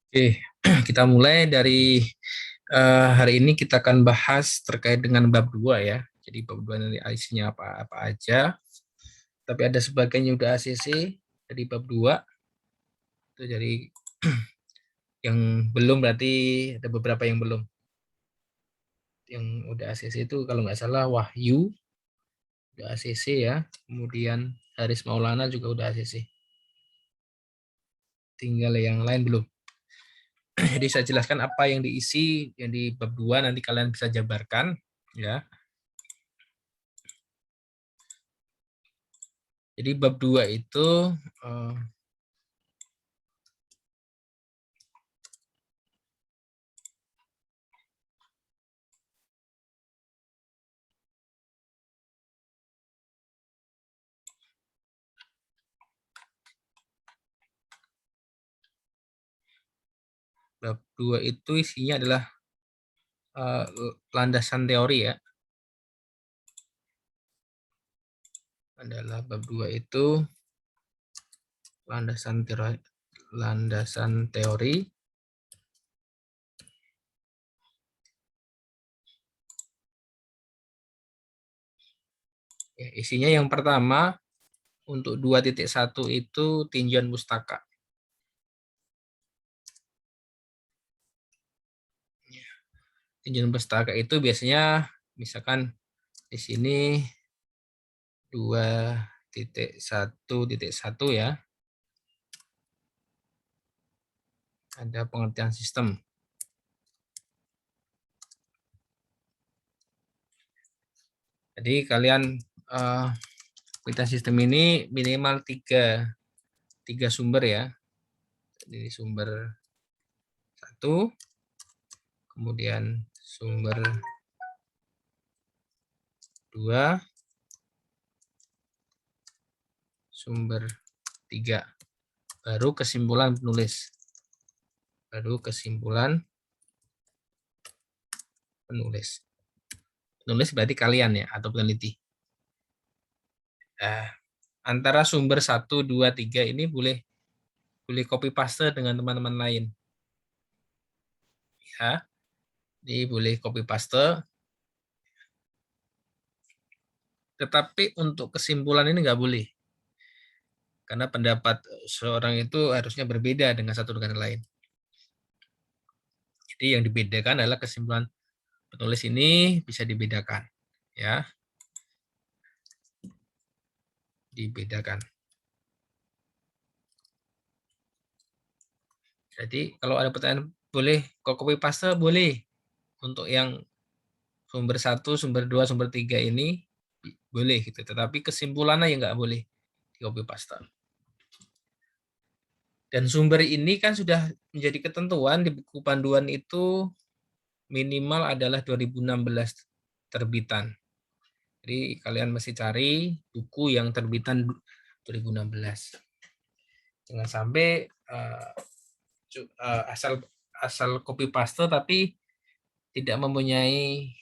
Oke, kita mulai dari hari ini kita akan bahas terkait dengan bab 2 ya. Jadi bab 2 nanti isinya apa aja. Tapi ada sebagiannya udah ACC dari bab 2. Itu jadi yang belum berarti ada beberapa yang belum. Yang udah ACC itu kalau nggak salah Wahyu udah ACC ya. Kemudian Haris Maulana juga udah ACC. Tinggal yang lain belum. Jadi saya jelaskan apa yang diisi yang di bab 2 nanti kalian bisa jabarkan ya. Jadi bab 2 itu bab 2 itu isinya adalah landasan teori ya. Adalah bab 2 itu landasan teori. Ya, isinya yang pertama untuk 2.1 itu tinjauan pustaka. Tinjauan pustaka itu biasanya misalkan di sini 2.1.1 ya. Ada pengertian sistem. Jadi kalian pengertian sistem ini minimal tiga sumber ya. Jadi sumber 1, kemudian sumber 2, sumber 3. Baru kesimpulan penulis. Penulis berarti kalian ya, atau peneliti. Antara sumber 1, 2, 3 ini boleh copy paste dengan teman-teman lain. Ya, ini boleh copy paste. Tetapi untuk kesimpulan ini nggak boleh. Karena pendapat seorang itu harusnya berbeda dengan satu dengan lain. Jadi yang dibedakan adalah kesimpulan penulis ini bisa dibedakan. Ya, dibedakan. Jadi kalau ada pertanyaan boleh copy paste boleh. Untuk yang sumber 1, sumber 2, sumber 3 ini boleh gitu. Tetapi kesimpulannya yang nggak boleh di copy paste. Dan sumber ini kan sudah menjadi ketentuan di buku panduan itu minimal adalah 2016 terbitan. Jadi kalian mesti cari buku yang terbitan 2016. Jangan sampai asal copy paste tapi tidak mempunyai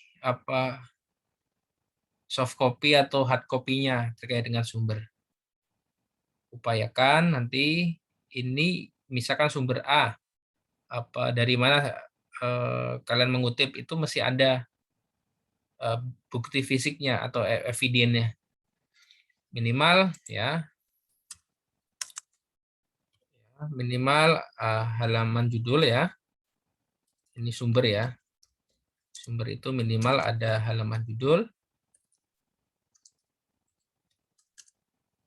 soft copy atau hard copy-nya terkait dengan sumber. Upayakan nanti ini misalkan sumber A, dari mana kalian mengutip itu mesti ada bukti fisiknya atau evidennya. Minimal ya. Minimal halaman judul ya. Ini sumber ya. Sumber itu minimal ada halaman judul,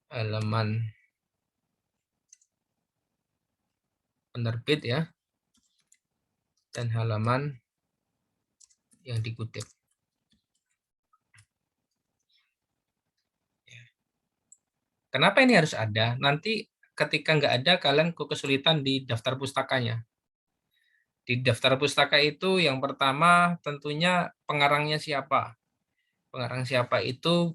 halaman penerbit ya, dan halaman yang dikutip. Kenapa ini harus ada? Nanti ketika nggak ada, kalian kesulitan di daftar pustakanya. Di daftar pustaka itu yang pertama tentunya pengarangnya siapa. Pengarang siapa itu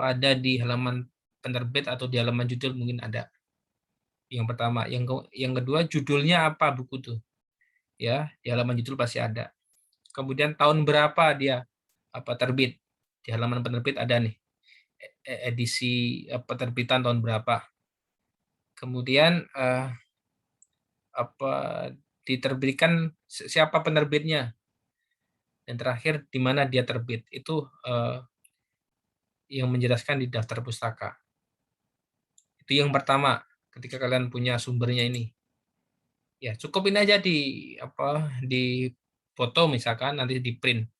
ada di halaman penerbit atau di halaman judul mungkin ada. Yang pertama, yang kedua judulnya apa buku tuh. Ya, di halaman judul pasti ada. Kemudian tahun berapa dia terbit. Di halaman penerbit ada nih. Edisi penerbitan tahun berapa. Kemudian diterbitkan, siapa penerbitnya, dan terakhir di mana dia terbit. Itu yang menjelaskan di daftar pustaka. Itu yang pertama, ketika kalian punya sumbernya ini. Ya, cukup ini aja di foto misalkan, nanti di print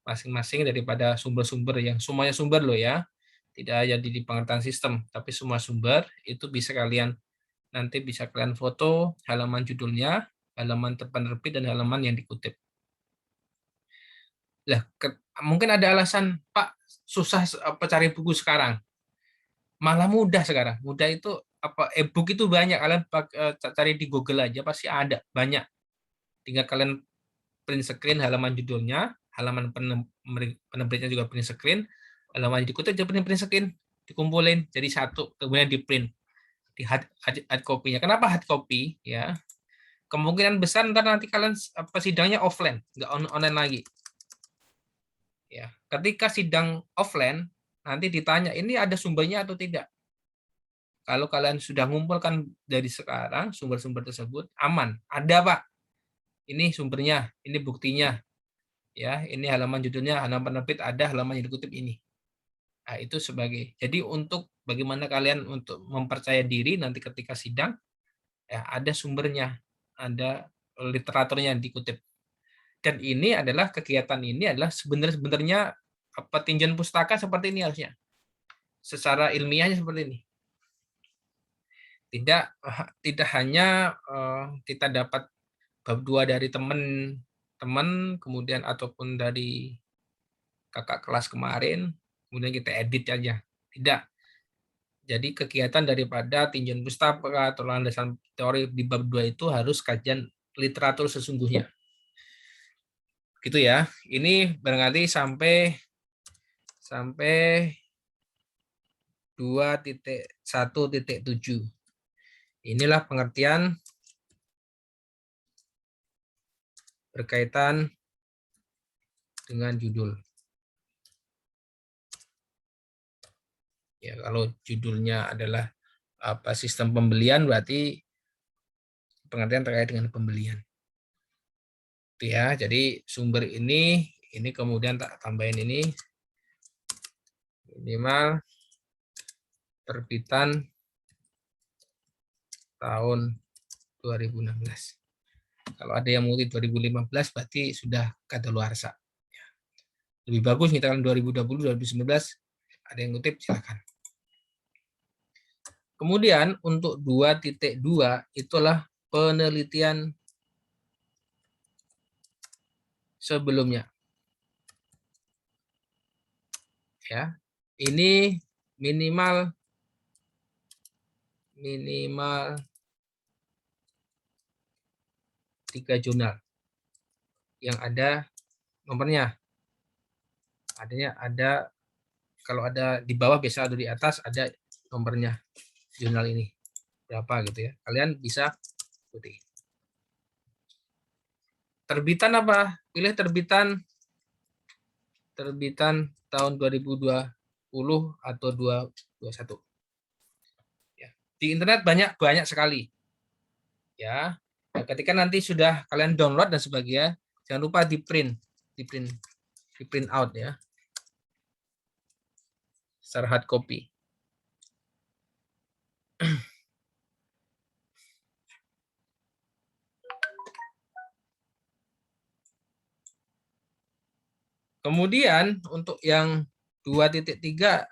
masing-masing daripada sumber-sumber yang semuanya sumber loh ya. Tidak hanya di pengertian sistem, tapi semua sumber itu nanti bisa kalian foto halaman judulnya, halaman penerbit, dan halaman yang dikutip. Lah, mungkin ada alasan, Pak, susah cari buku sekarang. Malah mudah sekarang. Mudah itu e-book itu banyak, kalian cari di Google aja pasti ada banyak. Tinggal kalian print screen halaman judulnya, halaman penerbitnya juga print screen, halaman yang dikutip juga print screen, dikumpulin jadi satu, kemudian di print di hard copy-nya. Kenapa hard copy? Ya, kemungkinan besar nanti kalian sidangnya offline, nggak online lagi. Ya, ketika sidang offline nanti ditanya ini ada sumbernya atau tidak. Kalau kalian sudah ngumpulkan dari sekarang sumber-sumber tersebut, aman, ada Pak, ini sumbernya, ini buktinya, ya, ini halaman judulnya, halaman penerbit ada, halaman yang dikutip ini. Nah, itu jadi untuk bagaimana kalian untuk mempercaya diri nanti ketika sidang, ya ada sumbernya, ada literaturnya yang dikutip. Dan ini adalah kegiatan ini adalah sebenarnya tinjauan pustaka seperti ini harusnya. Secara ilmiahnya seperti ini. Tidak hanya kita dapat bab 2 dari teman-teman, kemudian ataupun dari kakak kelas kemarin, kemudian kita edit aja. Tidak. Jadi kegiatan daripada tinjauan pustaka atau landasan teori di bab 2 itu harus kajian literatur sesungguhnya. Gitu ya. Ini barangkali sampai 2.1.7. Inilah pengertian berkaitan dengan judul. Ya, kalau judulnya adalah sistem pembelian, berarti pengertian terkait dengan pembelian. Itu ya. Jadi sumber ini kemudian tak tambahin ini minimal terbitan tahun 2016. Kalau ada yang mengutip 2015 berarti sudah kadaluarsa. Lebih bagus misalkan 2020, 2019 ada yang ngutip silakan. Kemudian untuk 2.2 itulah penelitian sebelumnya. Ya. Ini minimal 3 jurnal yang ada nomornya. Ada kalau ada di bawah biasa ada di atas ada nomornya jurnal ini berapa gitu ya. Kalian bisa ikuti. Terbitan apa? Pilih terbitan tahun 2020 atau 2021. Ya. Di internet banyak sekali. Ya. Ketika nanti sudah kalian download dan sebagainya, jangan lupa di print out ya. Secara hard copy. Kemudian untuk yang 2.3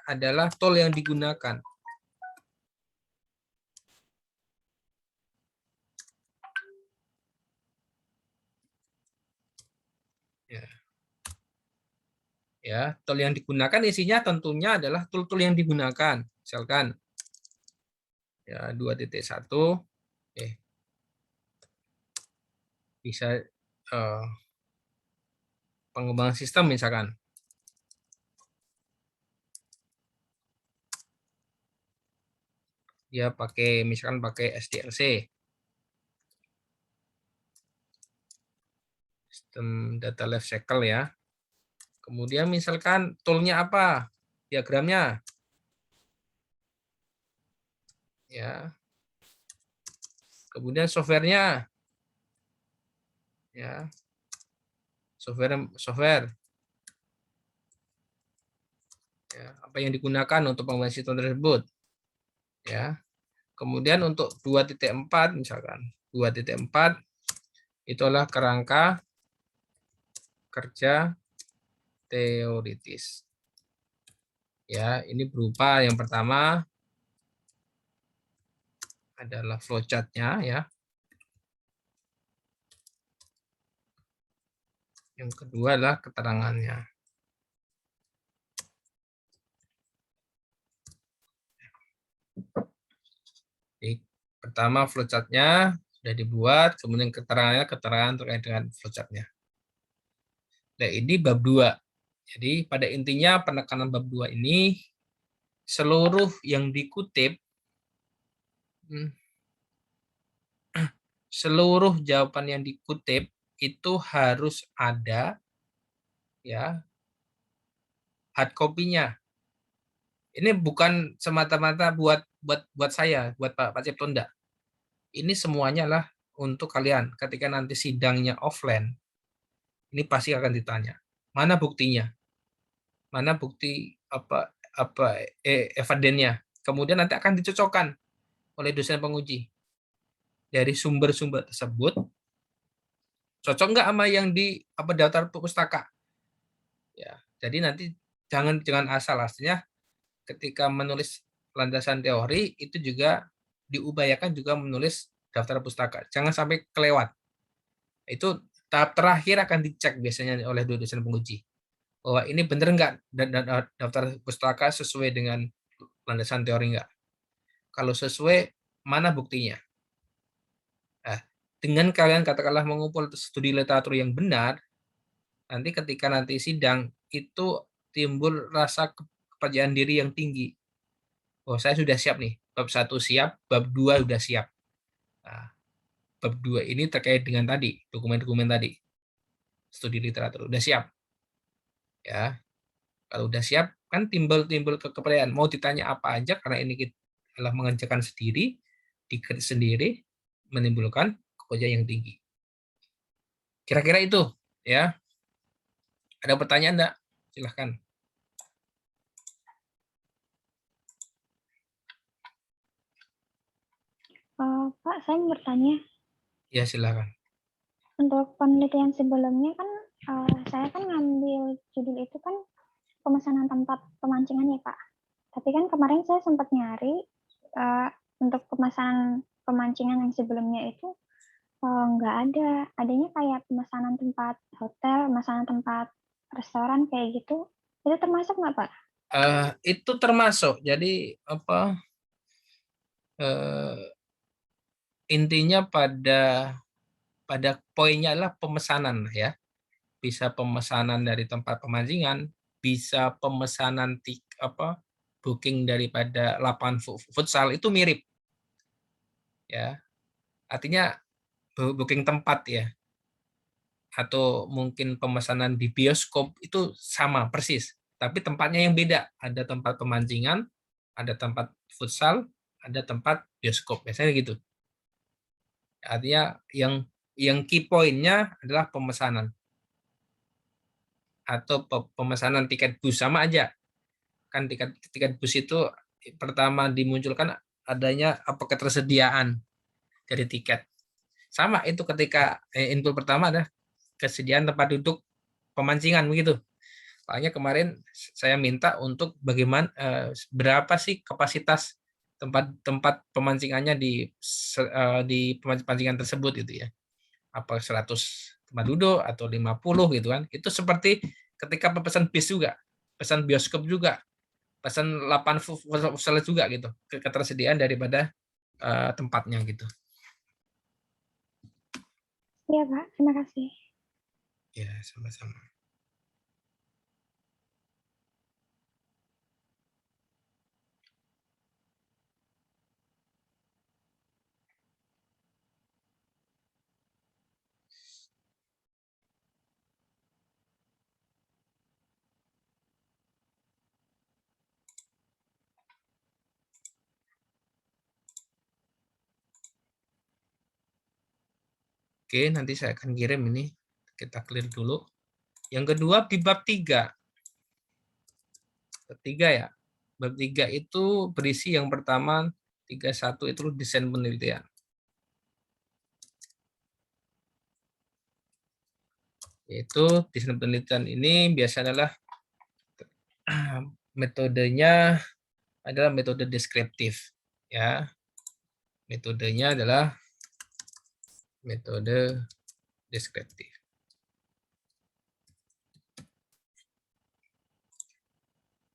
adalah tool yang digunakan. Ya, tool yang digunakan isinya tentunya adalah tool-tool yang digunakan. Misalkan ya 2.1 bisa pengembangan sistem misalkan. Dia misalkan pakai SDLC. Sistem data life cycle ya. Kemudian misalkan toolnya apa? Diagramnya. Ya. Kemudian softwarenya ya, software ya, apa yang digunakan untuk pengembangan sistem tersebut ya. Kemudian untuk 2.4 misalkan 2.4 itulah kerangka kerja teoritis. Ya, ini berupa yang pertama adalah flowchart-nya ya. Yang kedua adalah keterangannya. Jadi, pertama flowchart-nya sudah dibuat, kemudian keterangannya keterangan terkait dengan flowchart-nya. Nah, ini bab 2. Jadi, pada intinya penekanan bab 2 ini seluruh yang dikutip seluruh jawaban yang dikutip itu harus ada ya hard copy-nya. Ini bukan semata-mata buat saya, buat Pak Cipto, enggak. Ini semuanya lah untuk kalian. Ketika nanti sidangnya offline, ini pasti akan ditanya. Mana buktinya? Mana bukti apa evidennya? Kemudian nanti akan dicocokkan oleh dosen penguji. Dari sumber-sumber tersebut, cocok nggak sama yang di daftar pustaka? Ya, jadi nanti jangan asal, artinya ketika menulis landasan teori itu juga diupayakan juga menulis daftar pustaka. Jangan sampai kelewat. Itu tahap terakhir akan dicek biasanya oleh dosen penguji. Bahwa ini benar nggak daftar pustaka sesuai dengan landasan teori nggak. Kalau sesuai, mana buktinya? Nah, dengan kalian katakanlah mengumpul studi literatur yang benar, nanti ketika nanti sidang itu timbul rasa kepercayaan diri yang tinggi. Oh, saya sudah siap nih. Bab 1 siap, bab 2 sudah siap. Nah, bab 2 ini terkait dengan tadi, dokumen-dokumen tadi. Studi literatur udah siap. Ya. Kalau udah siap kan timbul kepercayaan. Mau ditanya apa aja karena ini kita adalah mengerjakan sendiri, dikrit sendiri, menimbulkan kepercayaan yang tinggi. Kira-kira itu, ya. Ada pertanyaan enggak? Silahkan. Pak, saya mau bertanya. Ya, silahkan. Untuk penelitian sebelumnya kan saya kan ngambil judul itu kan pemesanan tempat pemancingan ya Pak. Tapi kan kemarin saya sempat nyari untuk pemesanan pemancingan yang sebelumnya itu nggak ada. Adanya kayak pemesanan tempat hotel, pemesanan tempat restoran kayak gitu. Itu termasuk nggak Pak? Itu termasuk. Jadi uh, intinya pada poinnya adalah pemesanan ya. Bisa pemesanan dari tempat pemancingan, bisa pemesanan booking daripada lapangan futsal itu mirip ya. Artinya booking tempat ya, atau mungkin pemesanan di bioskop itu sama persis, tapi tempatnya yang beda. Ada tempat pemancingan, ada tempat futsal, ada tempat bioskop, biasanya gitu. Artinya yang key pointnya adalah pemesanan atau pemesanan tiket bus sama aja. Kan tiket tiket bus itu pertama dimunculkan adanya ketersediaan dari tiket. Sama itu ketika input pertama ada kesediaan tempat duduk pemancingan begitu. Soalnya kemarin saya minta untuk bagaimana berapa sih kapasitas tempat pemancingannya di pemancingan tersebut gitu ya. Apa 100 tempat duduk atau 50 gitu kan. Itu seperti ketika pesan bis juga, pesan bioskop juga, pesan 8 futsal juga gitu. Ketersediaan daripada tempatnya gitu. Iya Pak, terima kasih. Ya, sama-sama. Oke, nanti saya akan kirim ini. Kita clear dulu. Yang kedua di bab 3. Bab 3 ya. Bab 3 itu berisi yang pertama 31 itu desain penelitian. Yaitu desain penelitian ini biasanya adalah metodenya adalah metode deskriptif ya. Metodenya adalah metode deskriptif.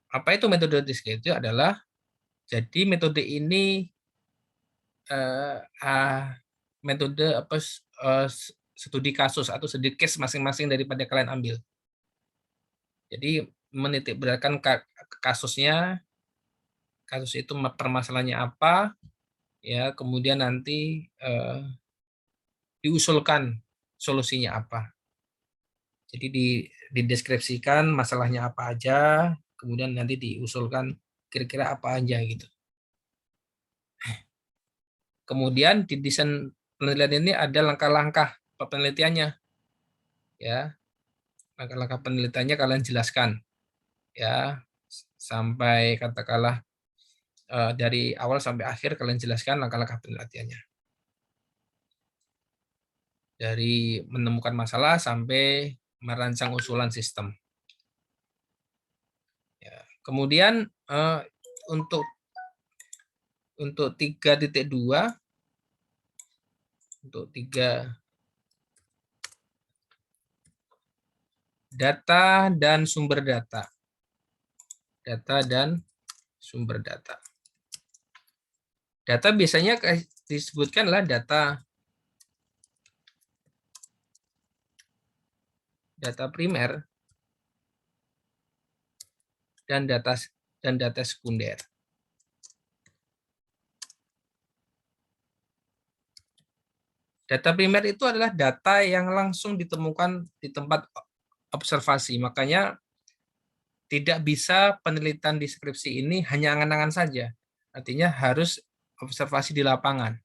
Apa itu metode deskriptif? Adalah jadi metode ini metode studi kasus atau studi case masing-masing daripada kalian ambil. Jadi menitik beratkan kasusnya, kasus itu permasalahannya apa, ya kemudian nanti diusulkan solusinya apa. Jadi dideskripsikan masalahnya apa aja, kemudian nanti diusulkan kira-kira apa aja gitu. Kemudian di desain penelitian ini ada langkah-langkah penelitiannya, ya langkah-langkah penelitiannya kalian jelaskan, ya sampai katakanlah dari awal sampai akhir kalian jelaskan langkah-langkah penelitiannya. Dari menemukan masalah sampai merancang usulan sistem. Ya. Kemudian untuk 3.2 untuk 3 data dan sumber data. Data dan sumber data. Data biasanya disebutkanlah data primer dan data sekunder. Data primer itu adalah data yang langsung ditemukan di tempat observasi. Makanya tidak bisa penelitian deskripsi ini hanya angan-angan saja. Artinya harus observasi di lapangan.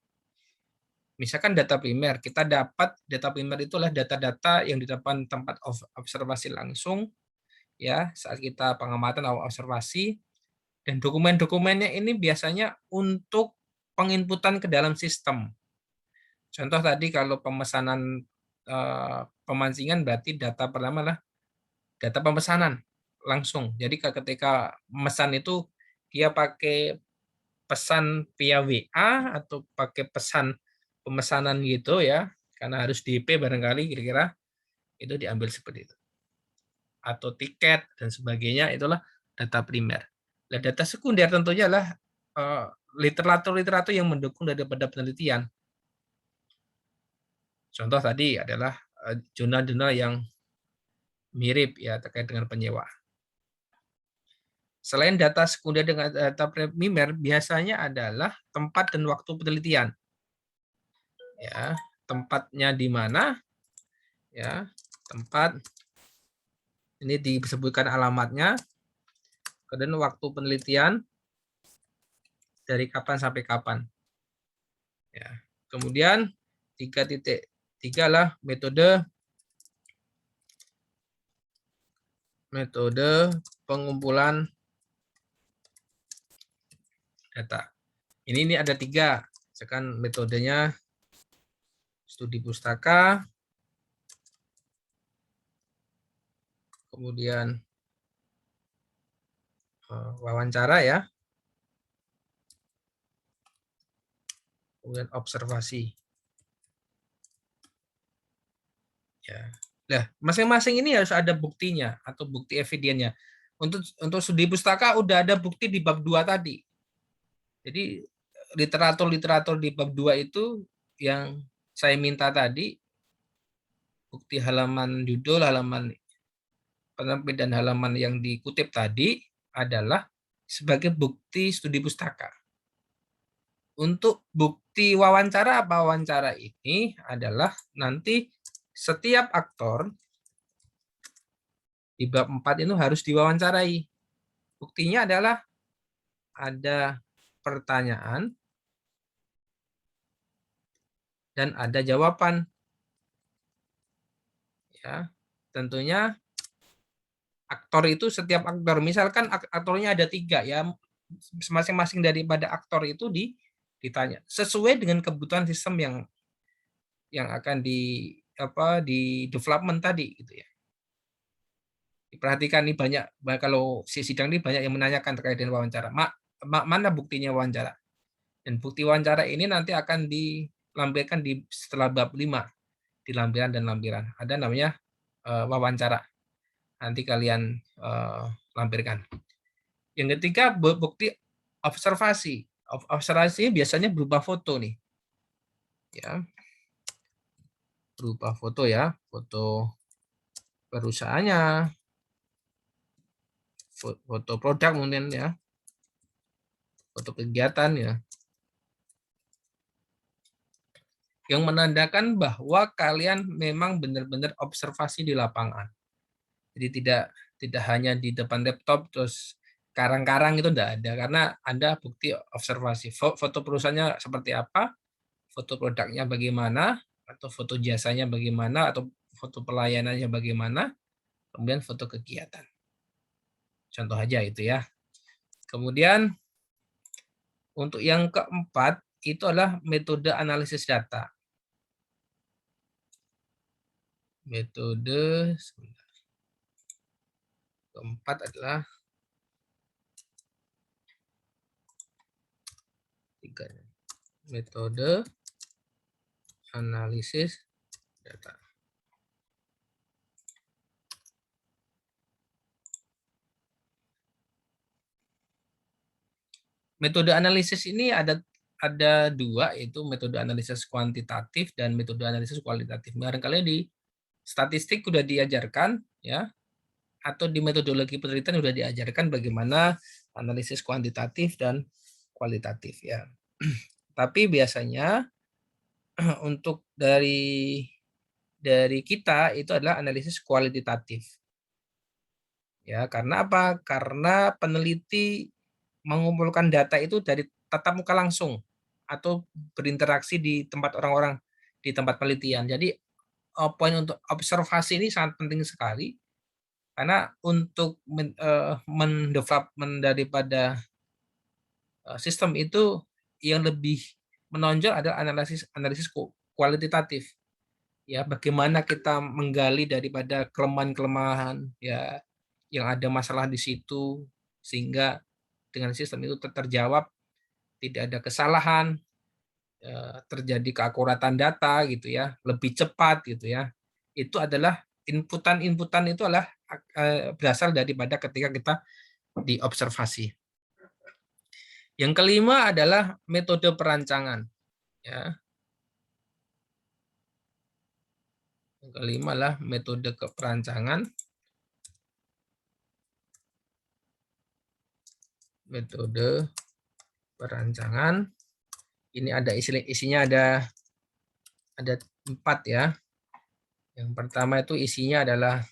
Misalkan data primer, kita dapat data primer itu adalah data-data yang didapat tempat observasi langsung, ya saat kita pengamatan atau observasi, dan dokumen-dokumennya ini biasanya untuk penginputan ke dalam sistem. Contoh tadi kalau pemesanan pemancingan berarti data pertama adalah data pemesanan langsung. Jadi ketika memesan itu dia pakai pesan via WA atau pakai pesan pemesanan gitu ya, karena harus DP barangkali kira-kira itu diambil seperti itu. Atau tiket dan sebagainya itulah data primer. Nah, data sekunder tentunya adalah literatur-literatur yang mendukung daripada penelitian. Contoh tadi adalah jurnal-jurnal yang mirip ya terkait dengan penyewa. Selain data sekunder dengan data primer, biasanya adalah tempat dan waktu penelitian. Ya, tempatnya di mana? Ya, tempat ini disebutkan alamatnya, kemudian waktu penelitian dari kapan sampai kapan. Ya. Kemudian 3.3 lah metode pengumpulan data. Ini ada 3. Misalkan metodenya studi pustaka, kemudian wawancara ya, kemudian observasi. Ya. Nah, masing-masing ini harus ada buktinya atau bukti evidennya. Untuk studi pustaka udah ada bukti di bab 2 tadi. Jadi literatur-literatur di bab 2 itu yang saya minta tadi, bukti halaman judul, halaman penerbit dan halaman yang dikutip tadi adalah sebagai bukti studi pustaka. Untuk bukti wawancara apa wawancara ini adalah nanti setiap aktor di bab 4 itu harus diwawancarai. Buktinya adalah ada pertanyaan dan ada jawaban. Ya, tentunya aktor itu setiap aktor, misalkan aktornya ada 3 ya, masing-masing daripada aktor itu ditanya sesuai dengan kebutuhan sistem yang akan di development tadi gitu ya. Diperhatikan nih banyak, kalau si sidang ini banyak yang menanyakan terkait dengan wawancara. Mana buktinya wawancara? Dan bukti wawancara ini nanti akan dilampirkan setelah bab 5 di lampiran dan lampiran. Ada namanya wawancara. Nanti kalian lampirkan. Yang ketiga, bukti observasi. Observasi biasanya berupa foto nih. Ya. Berupa foto ya, foto perusahaannya, foto produk mungkin ya, foto kegiatan ya. Yang menandakan bahwa kalian memang benar-benar observasi di lapangan. Jadi tidak hanya di depan laptop terus karang-karang itu enggak ada, karena ada bukti observasi. Foto perusahaannya seperti apa, foto produknya bagaimana, atau foto jasanya bagaimana, atau foto pelayanannya bagaimana, kemudian foto kegiatan. Contoh aja itu ya. Kemudian untuk yang keempat itu adalah metode analisis data. Metode keempat adalah metode analisis data. Metode analisis ini ada 2, yaitu metode analisis kuantitatif dan metode analisis kualitatif. Barangkali di statistik sudah diajarkan ya, atau di metodologi penelitian sudah diajarkan bagaimana analisis kuantitatif dan kualitatif ya. Tapi biasanya untuk dari kita itu adalah analisis kualitatif. Ya, karena apa? Karena peneliti mengumpulkan data itu dari tatap muka langsung atau berinteraksi di tempat orang-orang, di tempat penelitian. Jadi poin untuk observasi ini sangat penting sekali karena untuk mendevelopment daripada sistem itu yang lebih menonjol adalah analisis kualitatif. Ya, bagaimana kita menggali daripada kelemahan-kelemahan ya yang ada masalah di situ sehingga dengan sistem itu terjawab, tidak ada kesalahan, terjadi keakuratan data gitu ya, lebih cepat gitu ya. Itu adalah inputan itu adalah berasal daripada ketika kita diobservasi. Yang kelima adalah metode perancangan ya. Yang kelima adalah metode perancangan. Metode perancangan. Ini ada isinya ada 4 ya. Yang pertama itu isinya adalah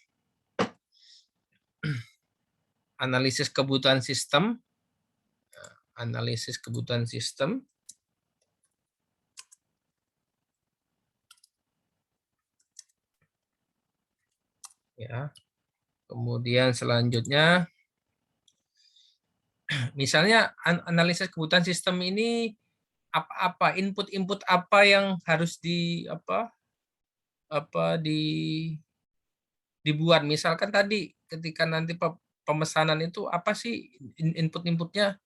analisis kebutuhan sistem. Analisis kebutuhan sistem. Ya. Kemudian selanjutnya misalnya analisis kebutuhan sistem ini apa input apa yang harus dibuat. Misalkan tadi ketika nanti pemesanan itu apa sih inputnya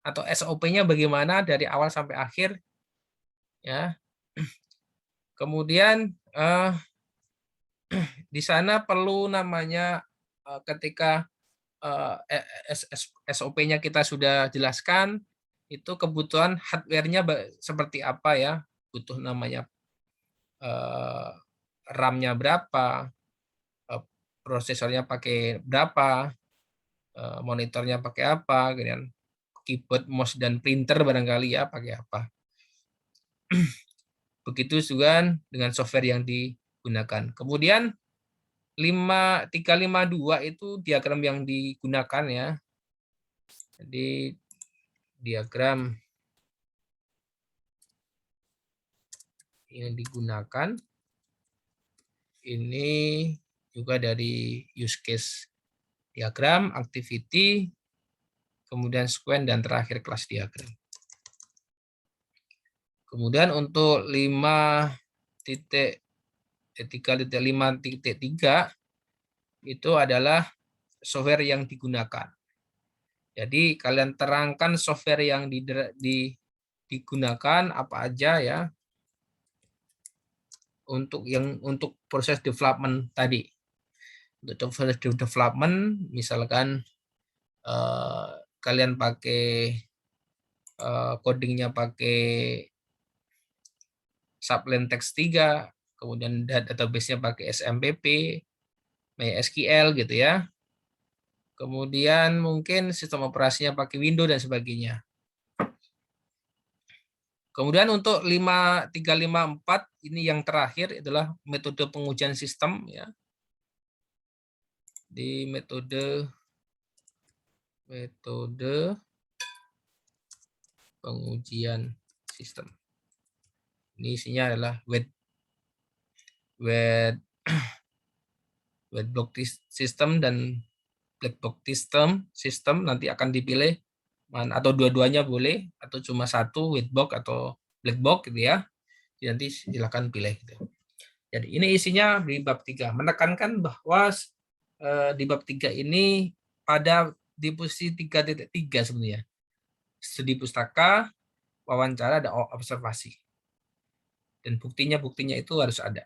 atau SOP-nya bagaimana dari awal sampai akhir ya. Kemudian di sana perlu namanya ketika SOP-nya kita sudah jelaskan, itu kebutuhan hardware-nya seperti apa ya, butuh namanya RAM-nya berapa, prosesornya pakai berapa, monitornya pakai apa, kemudian keyboard, mouse, dan printer barangkali ya pakai apa. Begitu juga dengan software yang digunakan. Kemudian 352 itu diagram yang digunakan ya. Jadi diagram yang digunakan ini juga dari use case diagram, activity, kemudian sequence, dan terakhir kelas diagram. Kemudian untuk 5.3.5.3 itu adalah software yang digunakan. Jadi kalian terangkan software yang digunakan apa aja ya untuk proses development tadi. Untuk proses development misalkan kalian pakai codingnya pakai Sublime Text 3, kemudian database-nya pakai SMPP, MySQL gitu ya. Kemudian mungkin sistem operasinya pakai Windows dan sebagainya. Kemudian untuk 5.3.5.4 ini yang terakhir adalah metode pengujian sistem ya. Di metode pengujian sistem. Ini isinya adalah white box system dan black box system nanti akan dipilih mana, atau dua-duanya boleh atau cuma satu, white box atau black box gitu ya. Nanti silakan pilih gitu. Jadi ini isinya di bab 3 menekankan bahwa di bab 3 ini pada di posisi 3.3 sebenarnya. Studi pustaka, wawancara, dan observasi. Dan buktinya itu harus ada.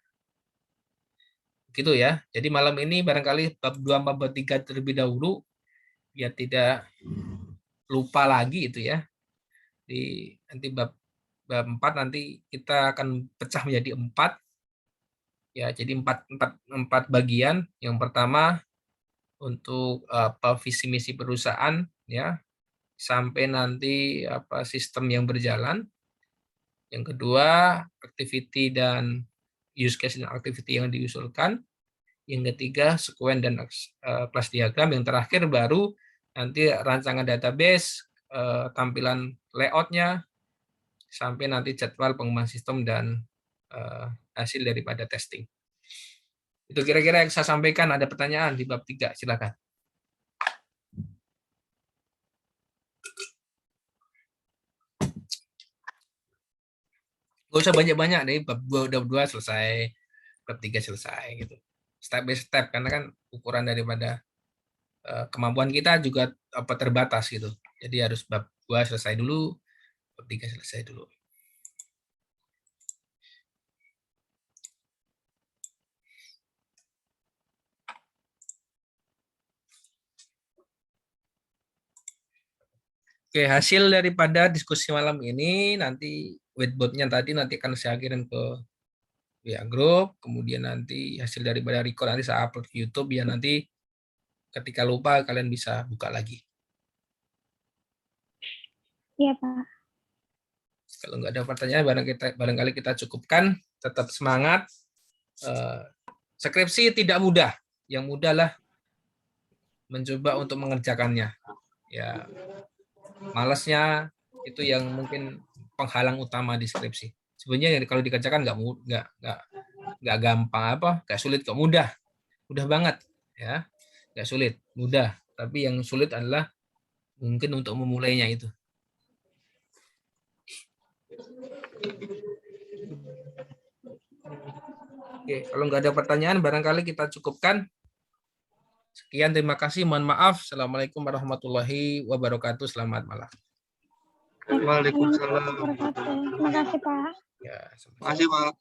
Gitu ya. Jadi malam ini barangkali bab 2 bab 3 terlebih dahulu biar tidak lupa lagi itu ya. Nanti bab 4 nanti kita akan pecah menjadi 4. Ya, jadi 4 bagian. Yang pertama untuk visi misi perusahaan ya. Sampai nanti sistem yang berjalan. Yang kedua, activity dan use case dan activity yang diusulkan. Yang ketiga, sequence dan class diagram. Yang terakhir baru nanti rancangan database, tampilan layoutnya, sampai nanti jadwal pengembangan sistem dan hasil daripada testing. Itu kira-kira yang saya sampaikan. Ada pertanyaan di bab 3, silakan. Gak usah banyak-banyak deh, bab 2 selesai, bab 3 selesai gitu. Step by step, karena kan ukuran daripada kemampuan kita juga terbatas gitu. Jadi harus bab 2 selesai dulu, bab 3 selesai dulu. Oke, hasil daripada diskusi malam ini nanti whiteboard-nya tadi nanti akan saya kirim ke WA Group, kemudian nanti hasil daripada record nanti saya upload ke YouTube ya, nanti ketika lupa kalian bisa buka lagi. Iya, Pak. Kalau nggak ada pertanyaan, barangkali kita cukupkan. Tetap semangat. Skripsi tidak mudah. Yang mudah lah mencoba untuk mengerjakannya. Ya, malasnya itu yang mungkin penghalang utama di skripsi. Sebenarnya kalau dikerjakan nggak gampang nggak sulit kok, mudah banget ya, nggak sulit, mudah. Tapi yang sulit adalah mungkin untuk memulainya itu. Oke, kalau nggak ada pertanyaan, barangkali kita cukupkan. Sekian, terima kasih. Mohon maaf. Assalamualaikum warahmatullahi wabarakatuh. Selamat malam. Waalaikumsalam. Terima kasih, Pak. Ya, Terima kasih, Pak.